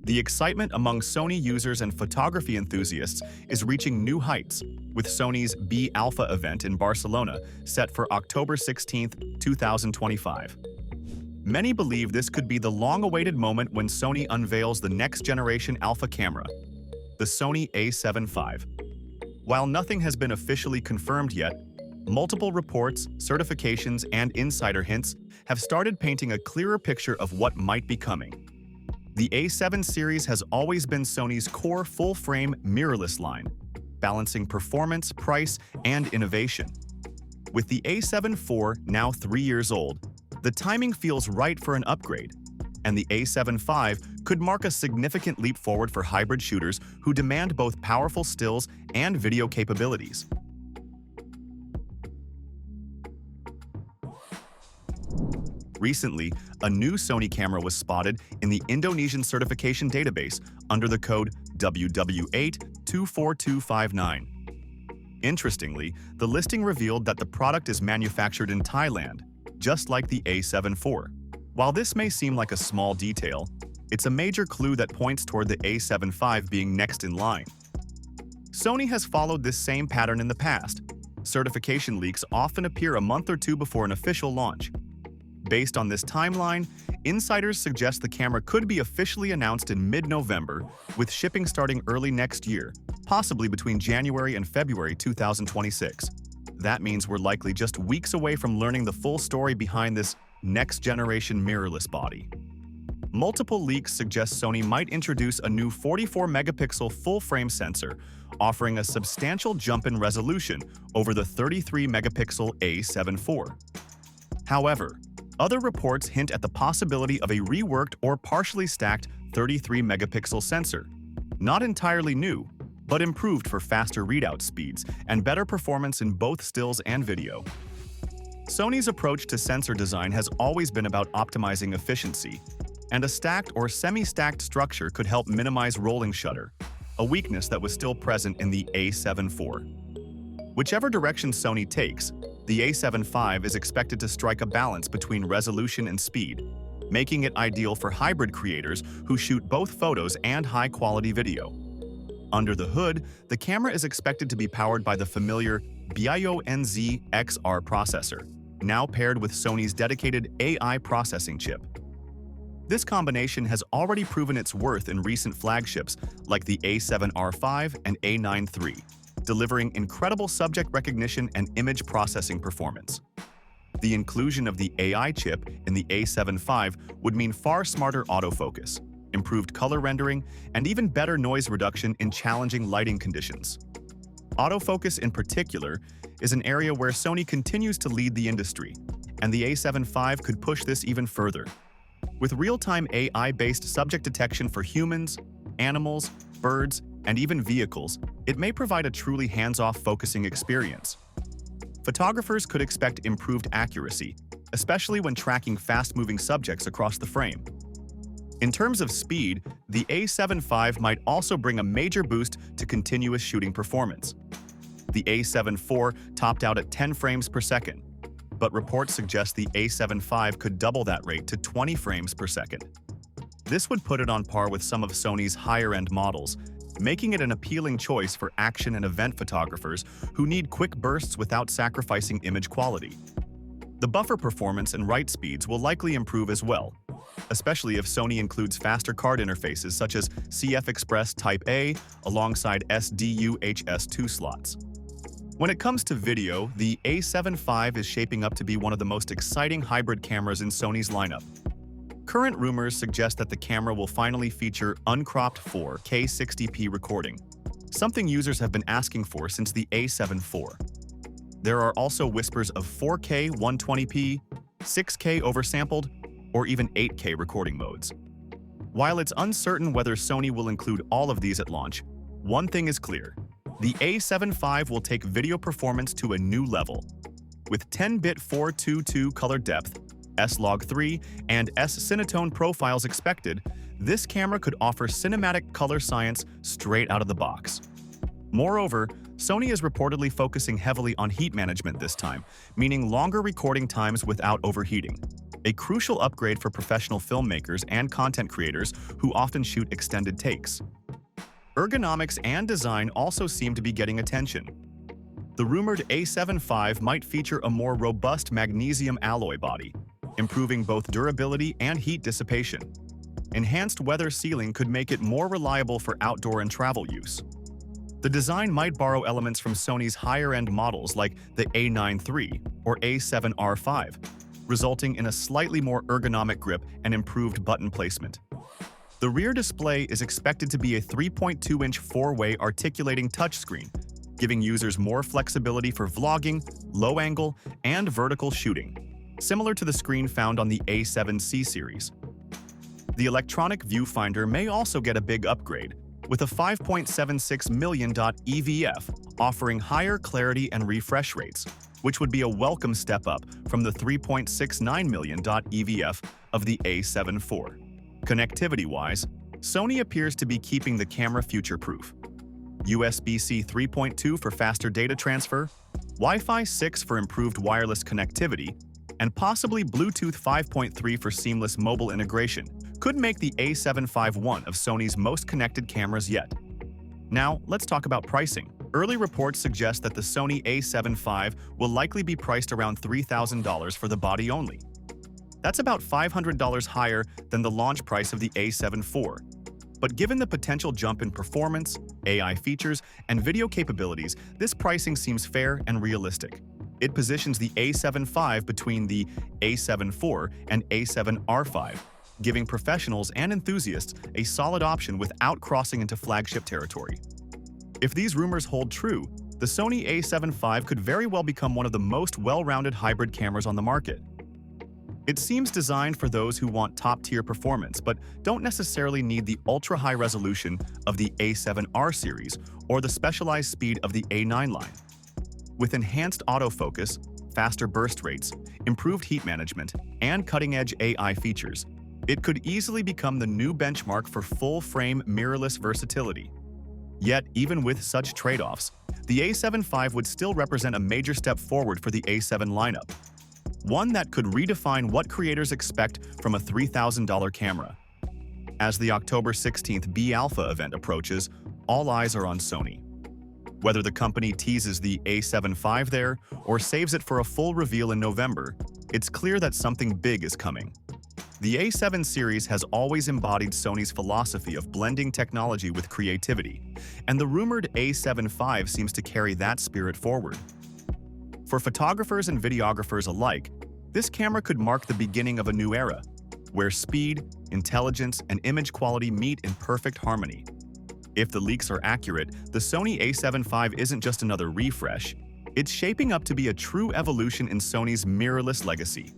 The excitement among Sony users and photography enthusiasts is reaching new heights, with Sony's B Alpha event in Barcelona set for October 16, 2025. Many believe this could be the long-awaited moment when Sony unveils the next-generation alpha camera, the Sony A7V. While nothing has been officially confirmed yet, multiple reports, certifications, and insider hints have started painting a clearer picture of what might be coming. The A7 series has always been Sony's core full-frame mirrorless line, balancing performance, price, and innovation. With the A7 IV now 3 years old, the timing feels right for an upgrade, and the A75 could mark a significant leap forward for hybrid shooters who demand both powerful stills and video capabilities. Recently, a new Sony camera was spotted in the Indonesian certification database under the code WW8-24259. Interestingly, the listing revealed that the product is manufactured in Thailand, just like the A7 IV. While this may seem like a small detail, it's a major clue that points toward the A75 being next in line. Sony has followed this same pattern in the past. Certification leaks often appear a month or two before an official launch. Based on this timeline, insiders suggest the camera could be officially announced in mid-November, with shipping starting early next year, possibly between January and February 2026. That means we're likely just weeks away from learning the full story behind this next-generation mirrorless body. Multiple leaks suggest Sony might introduce a new 44-megapixel full-frame sensor, offering a substantial jump in resolution over the 33-megapixel A7 IV. However, other reports hint at the possibility of a reworked or partially stacked 33-megapixel sensor. Not entirely new, but improved for faster readout speeds and better performance in both stills and video. Sony's approach to sensor design has always been about optimizing efficiency, and a stacked or semi-stacked structure could help minimize rolling shutter, a weakness that was still present in the A7 IV. Whichever direction Sony takes, the A75 is expected to strike a balance between resolution and speed, making it ideal for hybrid creators who shoot both photos and high-quality video. Under the hood, the camera is expected to be powered by the familiar BIONZ XR processor, now paired with Sony's dedicated AI processing chip. This combination has already proven its worth in recent flagships like the A7R5 and A9 III, delivering incredible subject recognition and image processing performance. The inclusion of the AI chip in the A75 would mean far smarter autofocus, improved color rendering, and even better noise reduction in challenging lighting conditions. Autofocus in particular is an area where Sony continues to lead the industry, and the A75 could push this even further. With real-time AI-based subject detection for humans, animals, birds, and even vehicles, it may provide a truly hands-off focusing experience. Photographers could expect improved accuracy, especially when tracking fast-moving subjects across the frame. In terms of speed, the A75 might also bring a major boost to continuous shooting performance. The A7 IV topped out at 10 frames per second, but reports suggest the A75 could double that rate to 20 frames per second. This would put it on par with some of Sony's higher-end models, making it an appealing choice for action and event photographers who need quick bursts without sacrificing image quality. The buffer performance and write speeds will likely improve as well, especially if Sony includes faster card interfaces such as CF Express Type A alongside SDU-HS2 slots. When it comes to video, the A75 is shaping up to be one of the most exciting hybrid cameras in Sony's lineup. Current rumors suggest that the camera will finally feature uncropped 4K 60p recording, something users have been asking for since the A7 IV. There are also whispers of 4K 120p, 6K oversampled, or even 8K recording modes. While it's uncertain whether Sony will include all of these at launch, one thing is clear: the A75 will take video performance to a new level. With 10-bit 422 color depth, S-Log3, and S-Cinetone profiles expected, this camera could offer cinematic color science straight out of the box. Moreover, Sony is reportedly focusing heavily on heat management this time, meaning longer recording times without overheating. a crucial upgrade for professional filmmakers and content creators who often shoot extended takes. Ergonomics and design also seem to be getting attention. The rumored A75 might feature a more robust magnesium alloy body, improving both durability and heat dissipation. Enhanced weather sealing could make it more reliable for outdoor and travel use. The design might borrow elements from Sony's higher-end models like the A9 III or A7R5, resulting in a slightly more ergonomic grip and improved button placement. The rear display is expected to be a 3.2-inch four-way articulating touchscreen, giving users more flexibility for vlogging, low-angle, and vertical shooting, similar to the screen found on the A7C series. The electronic viewfinder may also get a big upgrade, with a 5.76 million EVF offering higher clarity and refresh rates, which would be a welcome step up from the 3.69 million EVF of the A7 IV. Connectivity-wise, Sony appears to be keeping the camera future-proof. USB-C 3.2 for faster data transfer, Wi-Fi 6 for improved wireless connectivity, and possibly Bluetooth 5.3 for seamless mobile integration could make the A75 one of Sony's most connected cameras yet. Now, let's talk about pricing. Early reports suggest that the Sony A75 will likely be priced around $3,000 for the body only. That's about $500 higher than the launch price of the A7 IV. But given the potential jump in performance, AI features, and video capabilities, this pricing seems fair and realistic. It positions the A75 between the A7 IV and A7R5, giving professionals and enthusiasts a solid option without crossing into flagship territory. If these rumors hold true, the Sony A75 could very well become one of the most well-rounded hybrid cameras on the market. It seems designed for those who want top-tier performance but don't necessarily need the ultra-high resolution of the A7R series or the specialized speed of the A9 line. With enhanced autofocus, faster burst rates, improved heat management, and cutting-edge AI features, it could easily become the new benchmark for full-frame mirrorless versatility. Yet, even with such trade-offs, the A75 would still represent a major step forward for the A7 lineup, one that could redefine what creators expect from a $3,000 camera. As the October 16th B-Alpha event approaches, all eyes are on Sony. Whether the company teases the A75 there or saves it for a full reveal in November, it's clear that something big is coming. The A7 series has always embodied Sony's philosophy of blending technology with creativity, and the rumored A75 seems to carry that spirit forward. For photographers and videographers alike, this camera could mark the beginning of a new era, where speed, intelligence, and image quality meet in perfect harmony. If the leaks are accurate, the Sony A75 isn't just another refresh, it's shaping up to be a true evolution in Sony's mirrorless legacy.